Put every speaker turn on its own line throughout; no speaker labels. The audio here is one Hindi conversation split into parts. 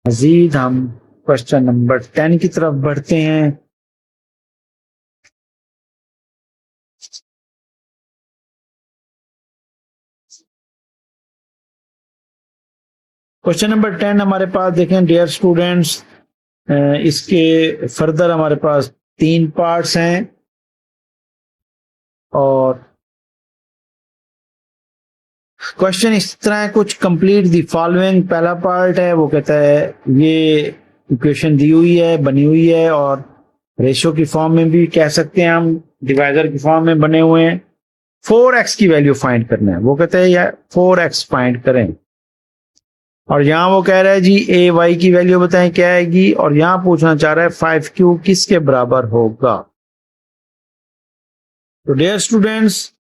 मजीद हम क्वेश्चन नंबर 10 की तरफ बढ़ते हैं। क्वेश्चन नंबर 10 हमारे पास देखें डियर स्टूडेंट्स, इसके फर्दर हमारे पास 3 पार्ट्स हैं और क्वेश्चन इस तरह है, कुछ कंप्लीट द फॉलोइंग। पहला पार्ट है वो कहता है ये इक्वेशन दी हुई है, बनी हुई है और रेशियो की फॉर्म में भी कह सकते हैं हम, डिवाइजर की फॉर्म में बने हुए हैं। 4x की वैल्यू फाइंड करना है, वो कहते हैं यार 4x फाइंड करें और यहां वो कह रहा है जी ए वाई की वैल्यू बताएं क्या आएगी और यहां पूछना चाह रहा है 5q किसके बराबर होगा। तो डियर स्टूडेंट्स,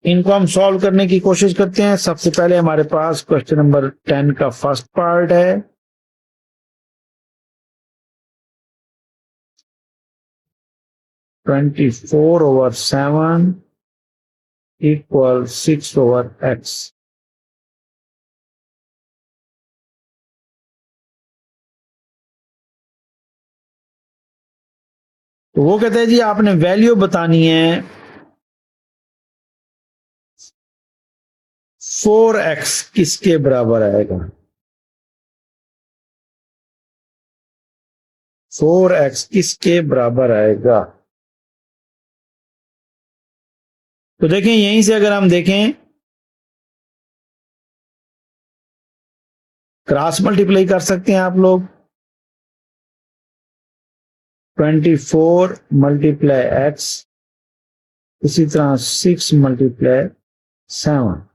इनको हम सॉल्व करने की कोशिश करते हैं। सबसे पहले हमारे पास क्वेश्चन नंबर 10 का फर्स्ट पार्ट है। Twenty 4/7 equal 6/x। तो वो कहते हैं जी आपने वैल्यू बतानी है 4x किसके बराबर आएगा। 4x किसके बराबर आएगा। तो देखें यहीं से अगर हम देखें क्रॉस मल्टीप्लाई कर सकते हैं आप लोग। 24 मल्टीप्लाई x, इसी तरह 6 मल्टीप्लाई 7।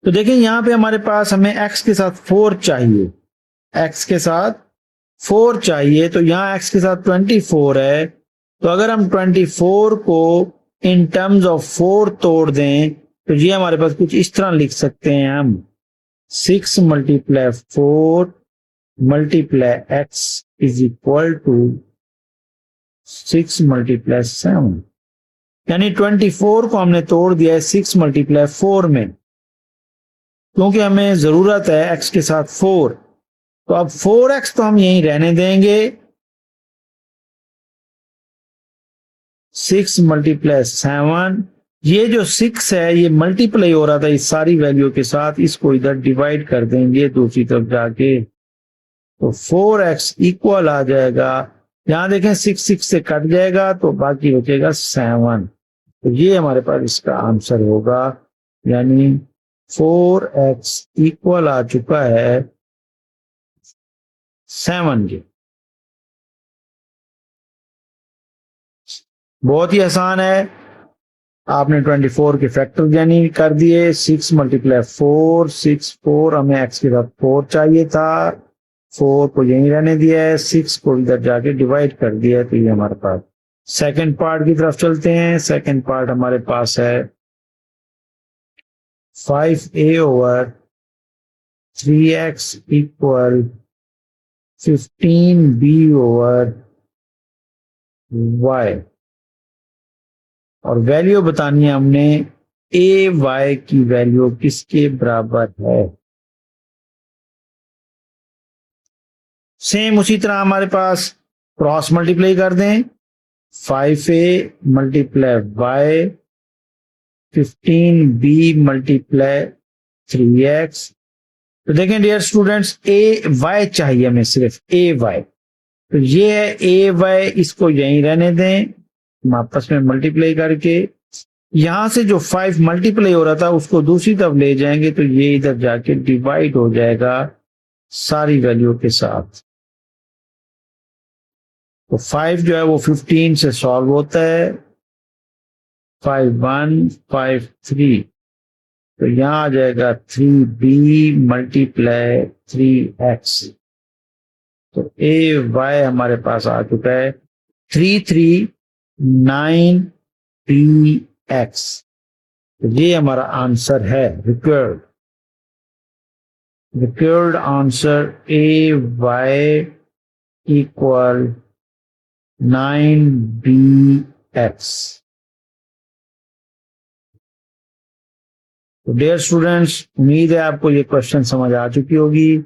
तो देखें यहां पे हमारे पास हमें x के साथ 4 चाहिए, x के साथ 4 चाहिए, तो यहां x के साथ 24 है। तो अगर हम 24 को इन टर्म्स ऑफ 4 तोड़ दें तो ये हमारे पास कुछ इस तरह लिख सकते हैं हम 6 multiply 4 multiply x is equal to 6 multiply 7। यानी 24 को हमने तोड़ दिया है 6 मल्टीप्लाई 4 में, क्योंकि हमें जरूरत है x के साथ 4। तो अब 4x तो हम यहीं रहने देंगे, 6 मल्टीप्लाई 7। ये जो 6 है ये मल्टीप्लाई हो रहा था इस सारी वैल्यू के साथ, इसको इधर डिवाइड कर देंगे दूसरी तरफ जाके, तो 4x इक्वल आ जाएगा। यहां देखें 6 से कट जाएगा तो बाकी बचेगा 7। तो ये हमारे पास इसका आंसर होगा, यानी 4x इक्वल आ चुका है 7 के। बहुत ही आसान है, आपने 24 के फैक्टर यानी कर दिए। 6 मल्टीप्लाई 4, 6 4, हमें x के साथ 4 चाहिए था, 4 को यहीं रहने दिया है, 6 को इधर जाके डिवाइड कर दिया है। तो ये हमारे पास सेकंड पार्ट की तरफ चलते हैं। सेकंड पार्ट हमारे पास है 5a/3x इक्वल 15b/y और वैल्यू बतानी है हमने ए वाई की वैल्यू किसके बराबर है। सेम उसी तरह हमारे पास क्रॉस मल्टीप्लाई कर दें, 5a multiply y, 15b multiply 3x। तो देखें डियर स्टूडेंट्स, ए वाई चाहिए हमें, सिर्फ ए वाई। तो ये है ए वाई, इसको यहीं रहने दें, हम आपस में मल्टीप्लाई करके यहां से जो 5 मल्टीप्लाई हो रहा था उसको दूसरी तरफ ले जाएंगे तो ये इधर जाके डिवाइड हो जाएगा सारी वैल्यू के साथ। तो 5 जो है वो 15 से सॉल्व होता है, 5 1 5 3, तो यहां आ जाएगा 3b मल्टीप्लाई 3x। तो ए वाई हमारे पास आ चुका है 339bx। तो ये हमारा आंसर है required answer a y equal 9bx। तो डियर स्टूडेंट्स, उम्मीद है आपको ये क्वेश्चन समझ आ चुकी होगी।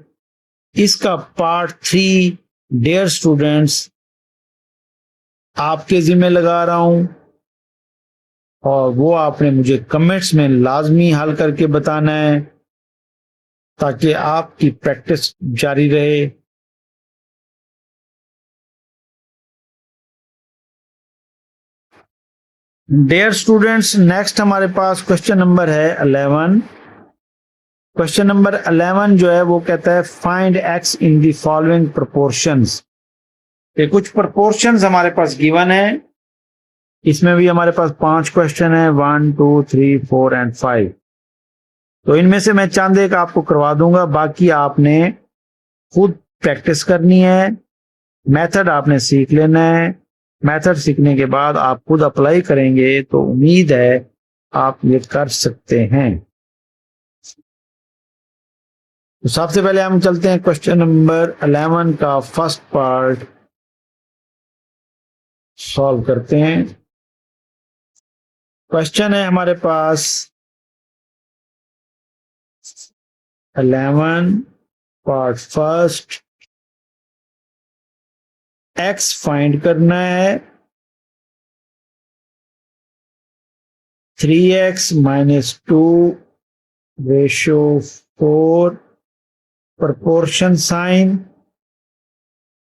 इसका पार्ट 3 डियर स्टूडेंट्स आपके जिम्मे लगा रहा हूं, और वो आपने मुझे कमेंट्स में लाजमी हल करके बताना है ताकि आपकी प्रैक्टिस जारी रहे। डियर स्टूडेंट्स, नेक्स्ट हमारे पास क्वेश्चन नंबर है 11। क्वेश्चन नंबर 11 जो है वो कहता है find x in the following proportions. ये कुछ प्रोपोर्शंस हमारे पास गिवन है। इसमें भी हमारे पास 5 क्वेश्चन है, 1 2 3 4 एंड 5। तो इनमें से मैं चंद एक आपको करवा दूंगा, बाकी आपने खुद प्रैक्टिस करनी है। मेथड आपने सीख लेना है। मेथड सीखने के बाद आप खुद अप्लाई करेंगे तो उम्मीद है आप ये कर सकते हैं। तो सबसे पहले हम चलते हैं क्वेश्चन नंबर 11 का फर्स्ट पार्ट सॉल्व करते हैं। क्वेश्चन है हमारे पास 11 पार्ट फर्स्ट। एक्स फाइंड करना है। 3x - 2 ratio 4 proportion sign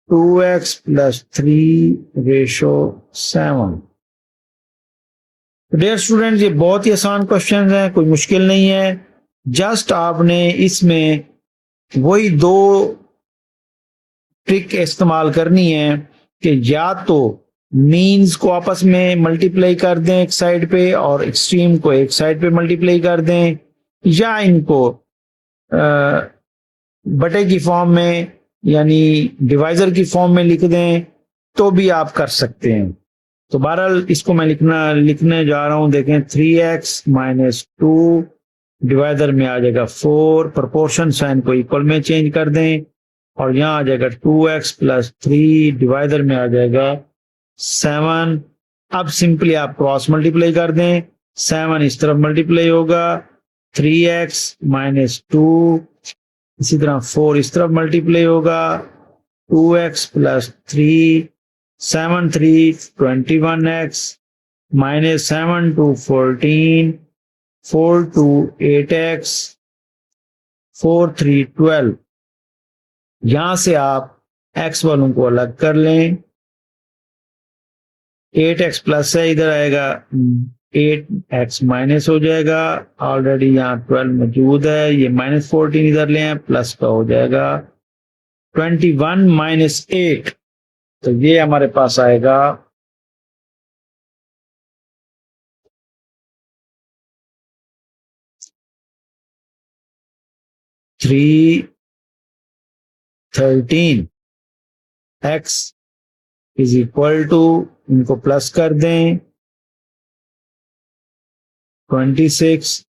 2x + 3 ratio 7। Dear student, ये बहुत ही आसान क्वेश्चन है, कोई मुश्किल नहीं है। जस्ट आपने इसमें वही 2 ट्रिक इस्तेमाल करनी है कि या तो मीन्स को आपस में मल्टीप्लाई कर दें एक साइड पे और एक्सट्रीम को एक साइड पे मल्टीप्लाई कर दें, या इनको बटे की फॉर्म में यानी डिवाइजर की फॉर्म में लिख दें तो भी आप कर सकते हैं। तो बहरहाल इसको मैं लिखने जा रहा हूं। देखें 3x - 2 डिवाइजर में आ जाएगा 4, प्रोपोर्शन साइन को इक्वल में चेंज कर दें और यहां आ जाएगा 2x + 3 डिवाइजर में आ जाएगा 7। अब सिंपली आप क्रॉस मल्टीप्लाई कर दें, 7 इस तरफ मल्टीप्लाई होगा, 3x - 2 इसी तरह 4 इस तरफ मल्टीप्लाई होगा, 2x + 3 7 3 21x -7 2 14 4 2 8x 4 3 12। यहां से आप x वालों को अलग कर लें। 8x प्लस है, इधर आएगा 8x माइनस हो जाएगा। ऑलरेडी यहाँ 12 मौजूद है, ये -14 इधर ले आए, प्लस का हो जाएगा 21 - 8। तो ये हमारे पास आएगा 313। x इज इक्वल टू, इनको प्लस कर दें, 26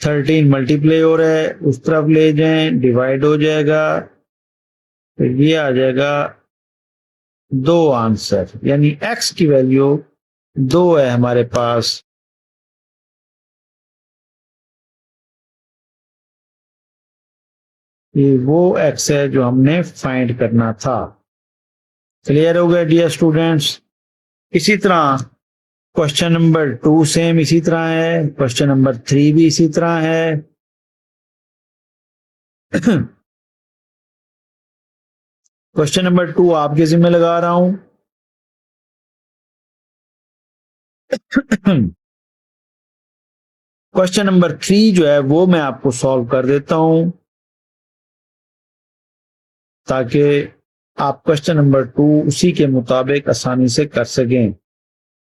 13 मल्टीप्लाई हो रहा है, उस तरफ ले जाएं, डिवाइड हो जाएगा, तो ये आ जाएगा 2 आंसर, यानी x की वैल्यू 2 है हमारे पास। ये वो x है जो हमने फाइंड करना था। क्लियर हो गया डियर स्टूडेंट्स। इसी तरह क्वेश्चन नंबर 2 सेम इसी तरह है, क्वेश्चन नंबर 3 भी इसी तरह है। क्वेश्चन नंबर 2 आपके जिम्मे लगा रहा हूं। क्वेश्चन नंबर 3 जो है वो मैं आपको सॉल्व कर देता हूं ताकि आप क्वेश्चन नंबर 2 उसी के मुताबिक आसानी से कर सकें।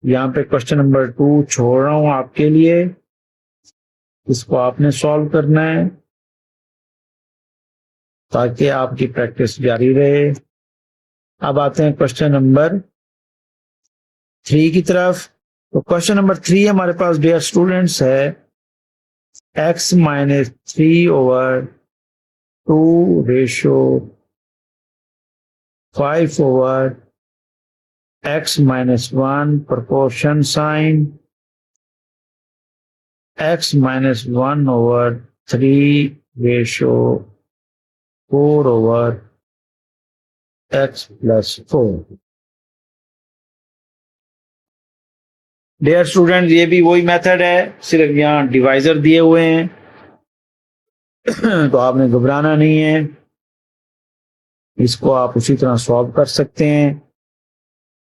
यहां पे क्वेश्चन नंबर 2 छोड़ रहा हूं आपके लिए, इसको आपने सॉल्व करना है ताकि आपकी प्रैक्टिस जारी रहे। अब आते हैं क्वेश्चन नंबर 3 की तरफ। तो क्वेश्चन नंबर 3 हमारे पास डियर स्टूडेंट्स है x - 3/2 ratio 5/x - 1 proportion sign x minus 1/3 ratio 4/x+4। Dear student, ये भी वही मेथड है, सिर्फ यहाँ डिवाइजर दिए हुए हैं तो आपने घबराना नहीं है, इसको आप उसी तरह सॉल्व कर सकते हैं।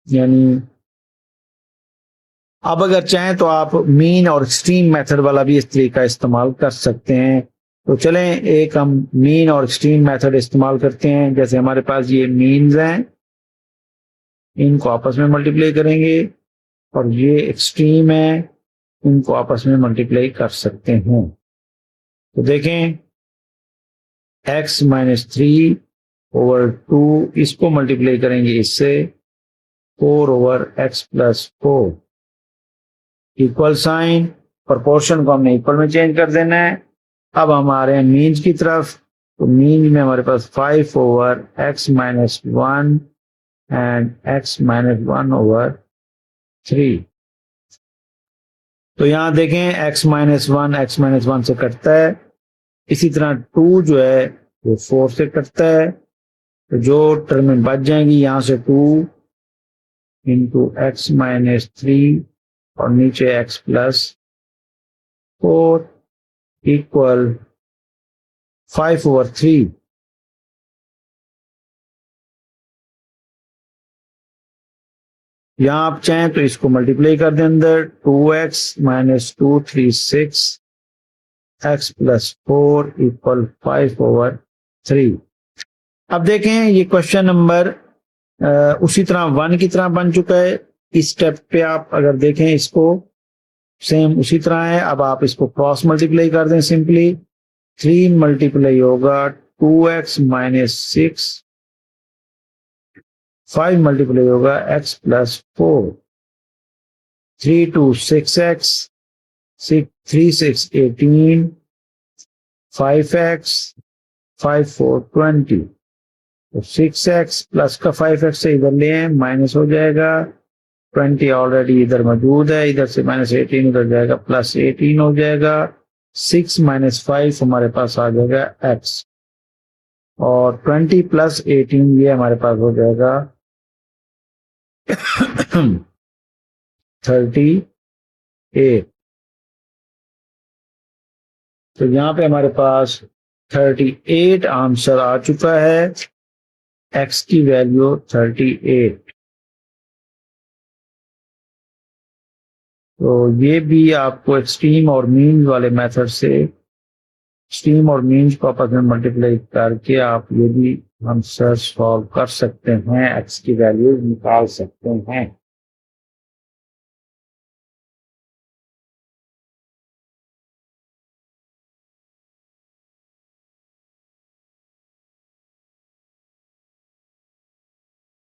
यानी अब अगर चाहें तो आप मीन और एक्सट्रीम मेथड वाला भी इस तरीका इस्तेमाल कर सकते हैं। तो चलें एक हम मीन और एक्सट्रीम मेथड इस्तेमाल करते हैं। जैसे हमारे पास ये मीन्स हैं, इनको आपस में मल्टीप्लाई करेंगे, और ये एक्सट्रीम है, इनको आपस में मल्टीप्लाई कर सकते हैं। तो देखें x माइनस 3/2, इसको मल्टीप्लाई करेंगे इससे 4/x+4, इक्वल साइन, प्रोपोर्शन को हमने इक्वल में चेंज कर देना है। अब हम आ रहे हैं मीन्स की तरफ। तो मीन में हमारे पास 5/x-1 एंड x-1/3। तो यहां देखें x-1 से कटता है, इसी तरह 2 जो है वो 4 से कटता है। तो जो टर्म बच जाएंगी यहां से 2 इंटू x-3 और नीचे x+4 इक्वल 5/3। यहां आप चाहें तो इसको मल्टीप्लाई कर दें अंदर, 2x - 2 3 6 x+4 इक्वल 5/3। अब देखें ये क्वेश्चन नंबर उसी तरह 1 की तरह बन चुका है। इस स्टेप पे आप अगर देखें इसको सेम उसी तरह है। अब आप इसको क्रॉस मल्टीप्लाई कर दें, सिंपली 3 मल्टीप्लाई होगा 2x - 6, 5 मल्टीप्लाई होगा x+4, 3 2 6x, 3 6 18, 5x, 5 4 20। तो 6x प्लस का 5x से इधर ले आए, माइनस हो जाएगा, 20 ऑलरेडी इधर मौजूद है, इधर से -18 उधर जाएगा, +18 हो जाएगा। 6 - 5 हमारे पास आ जाएगा x, और 20 + 18 ये हमारे पास हो जाएगा 38। तो यहां पे हमारे पास 38 आंसर आ चुका है, x की वैल्यू 38। तो ये भी आपको एक्सट्रीम और मीन वाले मेथड से एक्सट्रीम और मीन्स को आपस में मल्टीप्लाई करके आप ये भी आंसर सॉल्व कर सकते हैं, x की वैल्यू निकाल सकते हैं।